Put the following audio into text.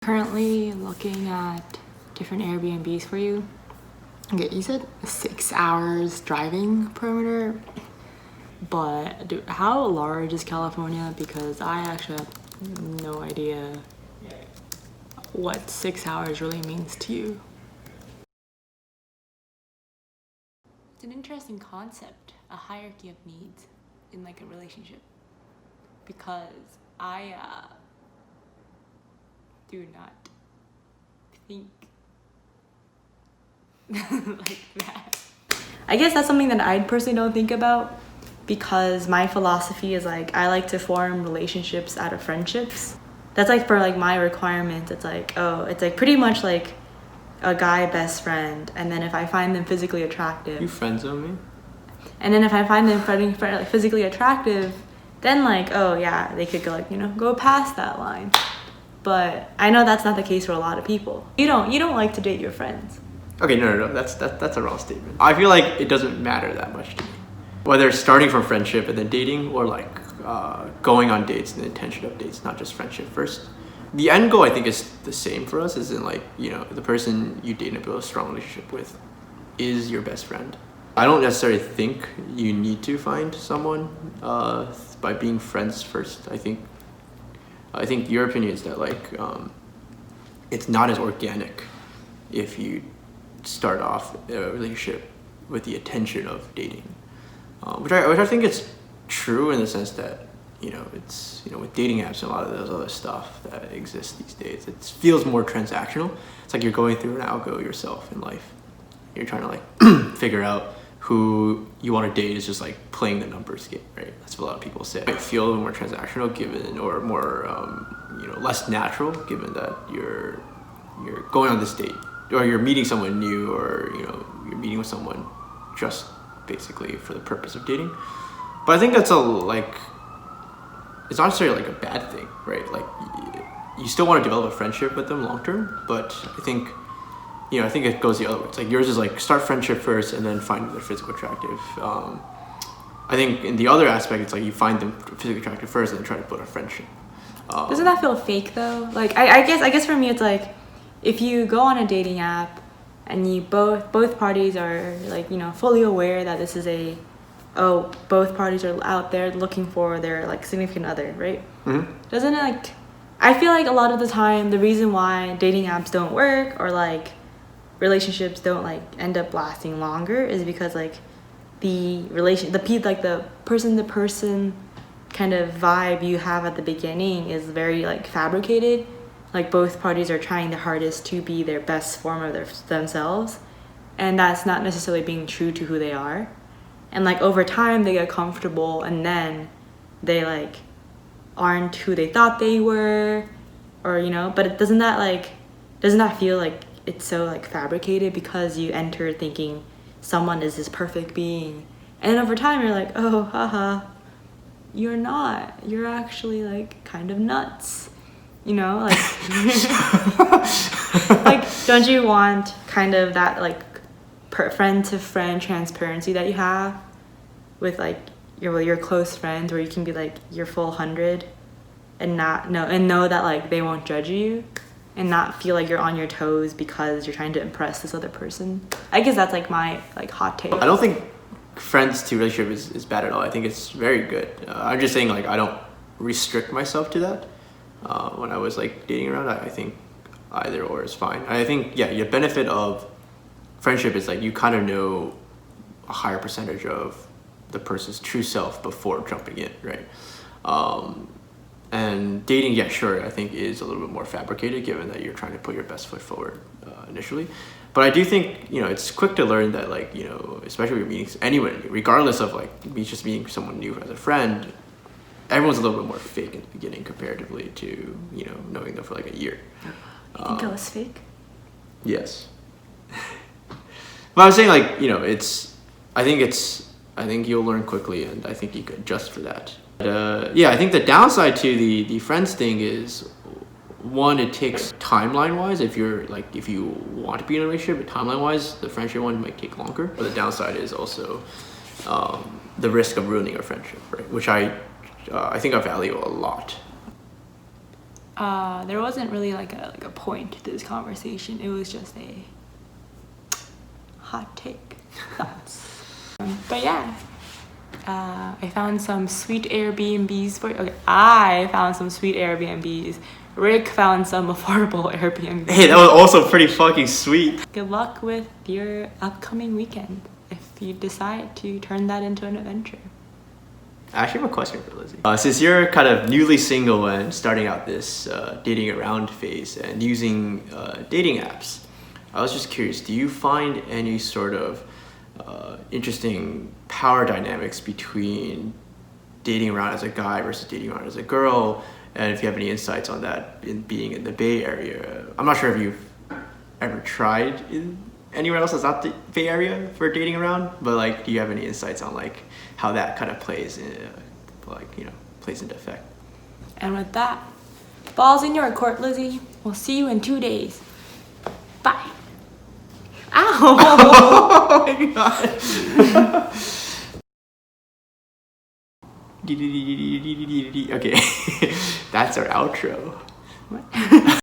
Currently looking at different Airbnbs for you. Okay, you said 6 hours driving perimeter, but dude, how large is California? Because I actually have no idea what 6 hours really means to you. It's an interesting concept, a hierarchy of needs in like a relationship, because I do not think like that. I guess that's something that I personally don't think about, because my philosophy is like I like to form relationships out of friendships. That's like for like my requirements. It's like, oh, it's like pretty much like a guy best friend, and then if I find them physically attractive, You friends on me? and then if I find them like physically attractive, then like, oh yeah, they could go like, go past that line. But I know that's not the case for a lot of people. You don't like to date your friends. Okay, no, that's a wrong statement. I feel like it doesn't matter that much to me. Whether it's starting from friendship and then dating, or like going on dates and the intention of dates, not just friendship first. The end goal, I think, is the same for us, is in like, the person you date and build a strong relationship with is your best friend. I don't necessarily think you need to find someone by being friends first. I think your opinion is that like it's not as organic if you start off a relationship with the intention of dating, which I think is true in the sense that it's with dating apps and a lot of those other stuff that exists these days, it feels more transactional. It's like you're going through an algo yourself in life. You're trying to like figure out who you want to date, is just like playing the numbers game, right? That's what a lot of people say. It might feel a little more transactional given, or more less natural, given that you're going on this date, or you're meeting someone new, or you're meeting with someone just basically for the purpose of dating. But I think that's it's not necessarily like a bad thing, right? Like you still want to develop a friendship with them long term, but I think it goes the other way. It's like yours is like start friendship first and then find them physical attractive. I think in the other aspect, it's like you find them physically attractive first and then try to build a friendship. Doesn't that feel fake though? Like I guess for me it's like, if you go on a dating app and you both parties are like fully aware that this is both parties are out there looking for their like significant other, right? Mm-hmm. Doesn't it like, I feel like a lot of the time the reason why dating apps don't work, or like relationships don't like end up lasting longer, is because like the person to person kind of vibe you have at the beginning is very like fabricated. Like both parties are trying their hardest to be their best form of themselves, and that's not necessarily being true to who they are. And like over time they get comfortable, and then they like aren't who they thought they were, or but doesn't that feel like it's so like fabricated, because you enter thinking someone is this perfect being, and over time you're like, oh haha, you're not, you're actually like kind of nuts, like like don't you want kind of that like friend to friend transparency that you have with like your close friends, where you can be like your full 100 and know that like they won't judge you, and not feel like you're on your toes because you're trying to impress this other person? I guess that's like my like hot take. I don't think friends to relationship is bad at all. I think it's very good. I'm just saying like I don't restrict myself to that. When I was like dating around, I think either or is fine. I think your benefit of friendship is like you kind of know a higher percentage of the person's true self before jumping in, right? And dating, sure, I think is a little bit more fabricated, given that you're trying to put your best foot forward initially. But I do think it's quick to learn that like especially when you're meeting anyone, regardless of like just meeting someone new as a friend, everyone's a little bit more fake in the beginning comparatively to knowing them for like a year. You think I was fake? Yes. But I was saying like I think you'll learn quickly, and I think you could adjust for that. But, I think the downside to the friends thing is, one, it takes timeline wise. If you want to be in a relationship, timeline wise, the friendship one might take longer. But the downside is also the risk of ruining a friendship, right? Which I think I value a lot. There wasn't really like a point to this conversation. It was just a hot take thoughts. But yeah, I found some sweet Airbnbs for. Okay, I found some sweet Airbnbs. Rick found some affordable Airbnbs. Hey, that was also pretty fucking sweet. Good luck with your upcoming weekend if you decide to turn that into an adventure. I actually have a question for Lizzie. Since you're kind of newly single and starting out this dating around phase and using dating apps, I was just curious, do you find any sort of interesting power dynamics between dating around as a guy versus dating around as a girl? And if you have any insights on that in being in the Bay Area. I'm not sure if you've ever tried in anywhere else that's not the Bay Area for dating around, but like, do you have any insights on like how that kind of plays into effect? And with that, ball's in your court, Lizzie. We'll see you in 2 days. Bye. Ow! Oh my god. Okay, that's our outro. What?